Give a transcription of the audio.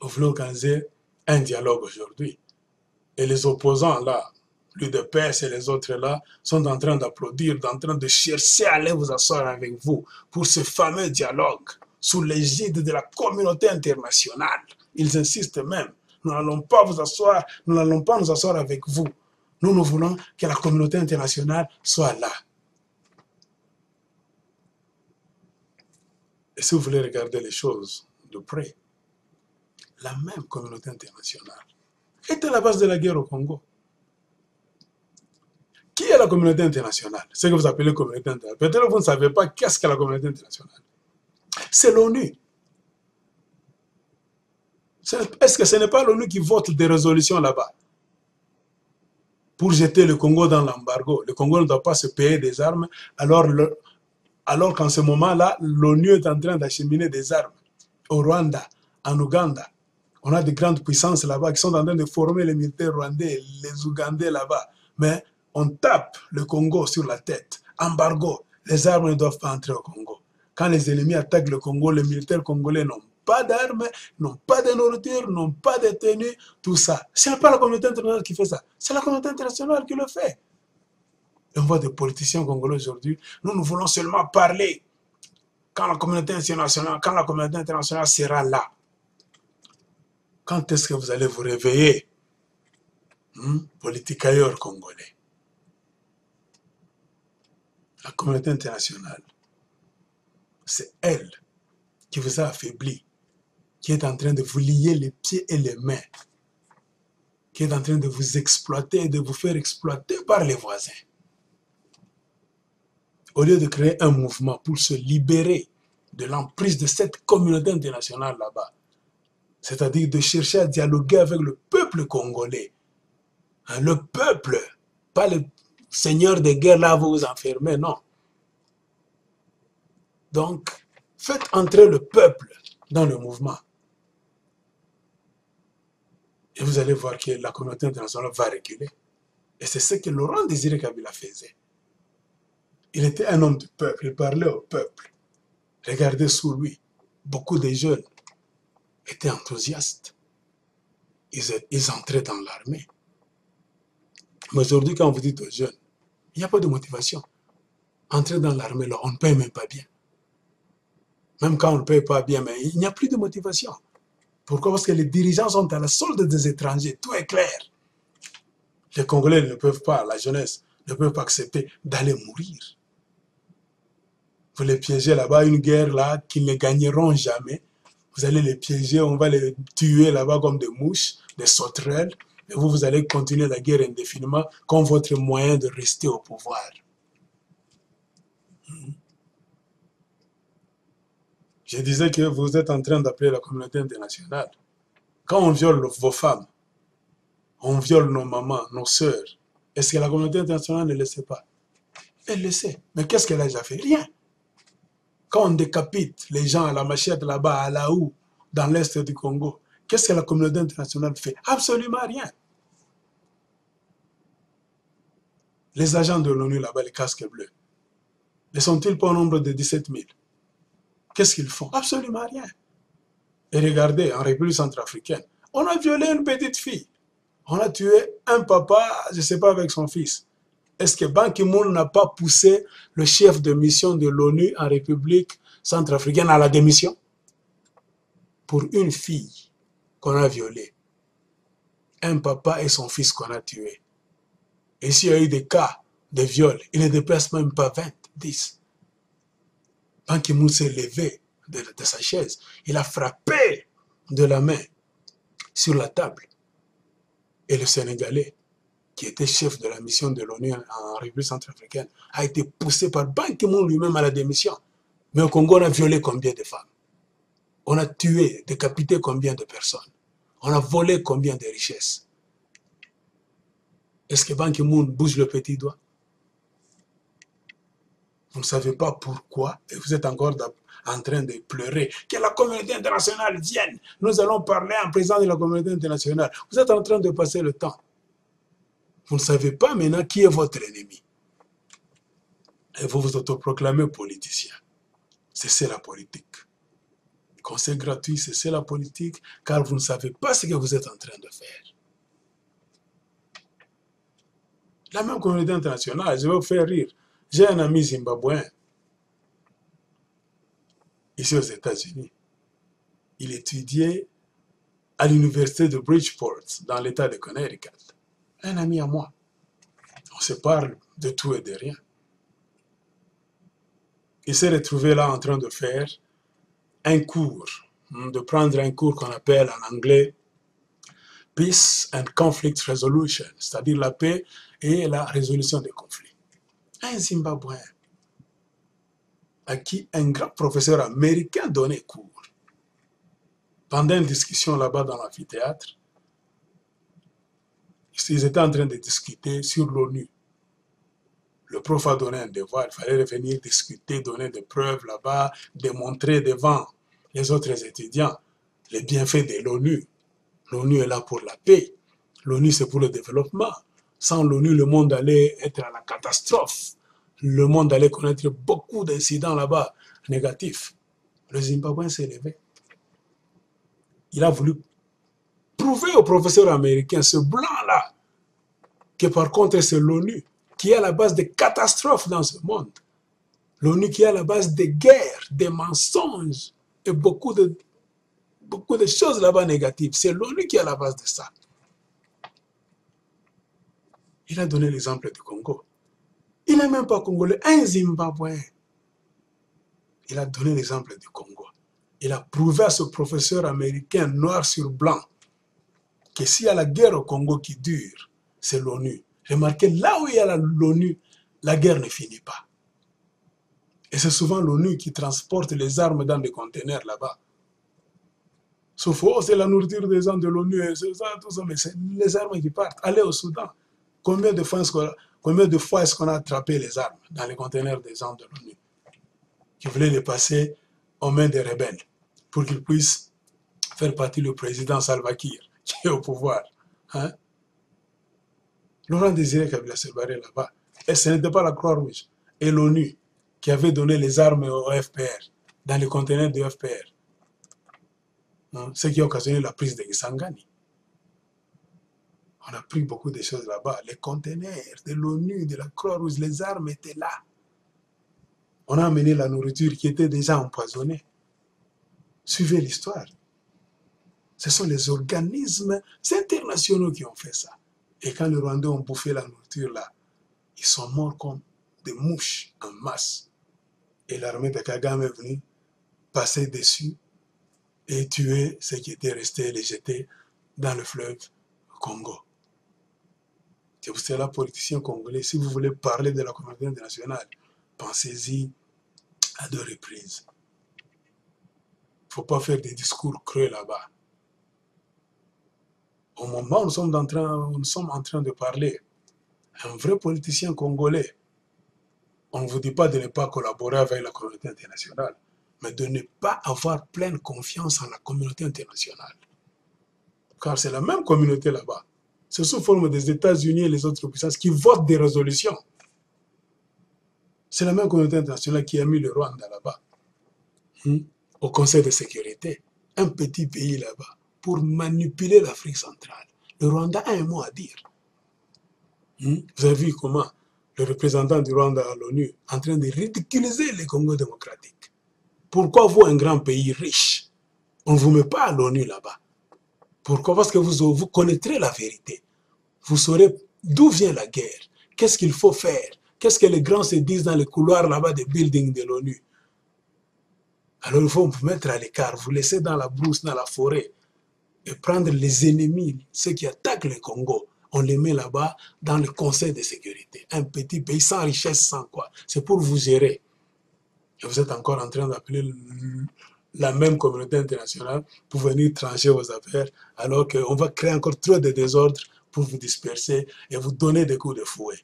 Vous voulez organiser un dialogue aujourd'hui. Et les opposants là, l'UDPS et les autres là, sont en train d'applaudir, en train de chercher à aller vous asseoir avec vous pour ce fameux dialogue sous l'égide de la communauté internationale. Ils insistent même. Nous n'allons pas vous asseoir, nous n'allons pas nous asseoir avec vous. Nous voulons que la communauté internationale soit là. Et si vous voulez regarder les choses de près, la même communauté internationale était la base de la guerre au Congo. Qui est la communauté internationale? Ce que vous appelez communauté internationale. Peut-être que vous ne savez pas qu'est-ce que la communauté internationale. C'est l'ONU. Est-ce que ce n'est pas l'ONU qui vote des résolutions là-bas pour jeter le Congo dans l'embargo? Le Congo ne doit pas se payer des armes, alors qu'en ce moment-là, l'ONU est en train d'acheminer des armes au Rwanda, en Ouganda. On a de grandes puissances là-bas qui sont en train de former les militaires rwandais, les Ougandais là-bas. Mais on tape le Congo sur la tête. Embargo, les armes ne doivent pas entrer au Congo. Quand les ennemis attaquent le Congo, les militaires congolais n'ont pas d'armes, n'ont pas de nourriture, n'ont pas de tenue, tout ça. Ce n'est pas la communauté internationale qui fait ça, c'est la communauté internationale qui le fait. Et on voit des politiciens congolais aujourd'hui, nous voulons seulement parler quand la communauté internationale sera là. Quand est-ce que vous allez vous réveiller, politicailleurs congolais? La communauté internationale, c'est elle qui vous a affaibli, qui est en train de vous lier les pieds et les mains, qui est en train de vous exploiter et de vous faire exploiter par les voisins. Au lieu de créer un mouvement pour se libérer de l'emprise de cette communauté internationale là-bas, c'est-à-dire de chercher à dialoguer avec le peuple congolais. Le peuple, pas le seigneur de guerre là, vous vous enfermez, non. Donc, faites entrer le peuple dans le mouvement. Et vous allez voir que la communauté internationale va reculer. Et c'est ce que Laurent Désiré Kabila faisait. Il était un homme du peuple, il parlait au peuple. Regardez sous lui, beaucoup de jeunes étaient enthousiastes. Ils entraient dans l'armée. Mais aujourd'hui, quand vous dites aux jeunes, il n'y a pas de motivation. Entrer dans l'armée, là, on ne paye même pas bien. Même quand on ne paye pas bien, mais il n'y a plus de motivation. Pourquoi? Parce que les dirigeants sont à la solde des étrangers. Tout est clair. Les Congolais ne peuvent pas, la jeunesse, ne peuvent pas accepter d'aller mourir. Vous les piégez là-bas, une guerre là, qu'ils ne gagneront jamais. Vous allez les piéger, on va les tuer là-bas comme des mouches, des sauterelles. Et vous allez continuer la guerre indéfiniment comme votre moyen de rester au pouvoir. Je disais que vous êtes en train d'appeler la communauté internationale. Quand on viole vos femmes, on viole nos mamans, nos sœurs, est-ce que la communauté internationale ne le sait pas? Elle le sait. Mais qu'est-ce qu'elle a déjà fait? Rien. Quand on décapite les gens à la machette là-bas, à la houe, dans l'est du Congo, qu'est-ce que la communauté internationale fait? Absolument rien. Les agents de l'ONU là-bas, les casques bleus, ne sont-ils pas au nombre de 17 000? Qu'est-ce qu'ils font? Absolument rien. Et regardez, en République centrafricaine, on a violé une petite fille. On a tué un papa, je ne sais pas, avec son fils. Est-ce que Ban Ki-moon n'a pas poussé le chef de mission de l'ONU en République centrafricaine à la démission? Pour une fille qu'on a violée, un papa et son fils qu'on a tués. Et s'il y a eu des cas de viol, il ne dépasse même pas 20, 10. Ban Ki-moon s'est levé de sa chaise. Il a frappé de la main sur la table. Et le Sénégalais, qui était chef de la mission de l'ONU en République centrafricaine, a été poussé par Ban Ki-moon lui-même à la démission. Mais au Congo, on a violé combien de femmes? On a tué, décapité combien de personnes? On a volé combien de richesses? Est-ce que Ban Ki-moon bouge le petit doigt? Vous ne savez pas pourquoi et vous êtes encore en train de pleurer que la communauté internationale vienne. Nous allons parler en présence de la communauté internationale. Vous êtes en train de passer le temps. Vous ne savez pas maintenant qui est votre ennemi. Et vous vous autoproclamez politicien. C'est la politique. Conseil gratuit, c'est la politique, car vous ne savez pas ce que vous êtes en train de faire. La même communauté internationale, je vais vous faire rire. J'ai un ami zimbabwéen, ici aux États-Unis. Il étudiait à l'université de Bridgeport, dans l'État de Connecticut. Un ami à moi. On se parle de tout et de rien. Il s'est retrouvé là en train de faire un cours, de prendre un cours qu'on appelle en anglais Peace and Conflict Resolution, c'est-à-dire la paix et la résolution des conflits. Un Zimbabwéen à qui un grand professeur américain donnait cours. Pendant une discussion là-bas dans l'amphithéâtre, ils étaient en train de discuter sur l'ONU. Le prof a donné un devoir, il fallait revenir discuter, donner des preuves là-bas, démontrer devant les autres étudiants les bienfaits de l'ONU. L'ONU est là pour la paix. L'ONU, c'est pour le développement. Sans l'ONU, le monde allait être à la catastrophe. Le monde allait connaître beaucoup d'incidents là-bas négatifs. Le Zimbabwe s'est levé. Il a voulu prouver au professeur américain, ce blanc-là, que par contre, c'est l'ONU qui est à la base des catastrophes dans ce monde. L'ONU qui est à la base des guerres, des mensonges et beaucoup de choses là-bas négatives. C'est l'ONU qui est à la base de ça. Il a donné l'exemple du Congo. Il n'est même pas congolais, un Zimbabwéen. Il a donné l'exemple du Congo. Il a prouvé à ce professeur américain noir sur blanc que s'il y a la guerre au Congo qui dure, c'est l'ONU. Remarquez, là où il y a l'ONU, la guerre ne finit pas. Et c'est souvent l'ONU qui transporte les armes dans des conteneurs là-bas. Sauf que c'est la nourriture des gens de l'ONU, c'est ça, tout ça, mais c'est les armes qui partent. Allez au Soudan. Combien de fois est-ce qu'on a attrapé les armes dans les conteneurs des gens de l'ONU qui voulaient les passer aux mains des rebelles pour qu'ils puissent faire partie du président Salva Kiir qui est au pouvoir. Hein? Laurent Désiré Kabila s'est barré là-bas. Et ce n'était pas la Croix-Rouge et l'ONU qui avaient donné les armes au FPR, dans les conteneurs du FPR. Hein? Ce qui a occasionné la prise de Kisangani. On a pris beaucoup de choses là-bas. Les conteneurs de l'ONU, de la Croix-Rouge, les armes étaient là. On a amené la nourriture qui était déjà empoisonnée. Suivez l'histoire. Ce sont les organismes internationaux qui ont fait ça. Et quand les Rwandais ont bouffé la nourriture là, ils sont morts comme des mouches en masse. Et l'armée de Kagame est venue passer dessus et tuer ceux qui étaient restés et les jeter dans le fleuve Congo. C'est pour cela, politiciens congolais, si vous voulez parler de la communauté internationale, pensez-y à 2 reprises. Il ne faut pas faire des discours creux là-bas. Au moment où nous sommes en train de parler, un vrai politicien congolais, on ne vous dit pas de ne pas collaborer avec la communauté internationale, mais de ne pas avoir pleine confiance en la communauté internationale. Car c'est la même communauté là-bas. C'est sous forme des États-Unis et les autres puissances qui votent des résolutions. C'est la même communauté internationale qui a mis le Rwanda là-bas, au Conseil de sécurité. Un petit pays là-bas, pour manipuler l'Afrique centrale. Le Rwanda a un mot à dire. Vous avez vu comment le représentant du Rwanda à l'ONU est en train de ridiculiser les Congo démocratiques. Pourquoi vous, un grand pays riche, on ne vous met pas à l'ONU là-bas? Pourquoi? Parce que vous connaîtrez la vérité. Vous saurez d'où vient la guerre. Qu'est-ce qu'il faut faire? Qu'est-ce que les grands se disent dans les couloirs là-bas des buildings de l'ONU? Alors il faut vous mettre à l'écart, vous laisser dans la brousse, dans la forêt, et prendre les ennemis, ceux qui attaquent le Congo. On les met là-bas dans le Conseil de sécurité. Un petit pays sans richesse, sans quoi. C'est pour vous gérer. Et vous êtes encore en train d'appeler la même communauté internationale pour venir trancher vos affaires, alors qu'on va créer encore trop de désordre pour vous disperser et vous donner des coups de fouet.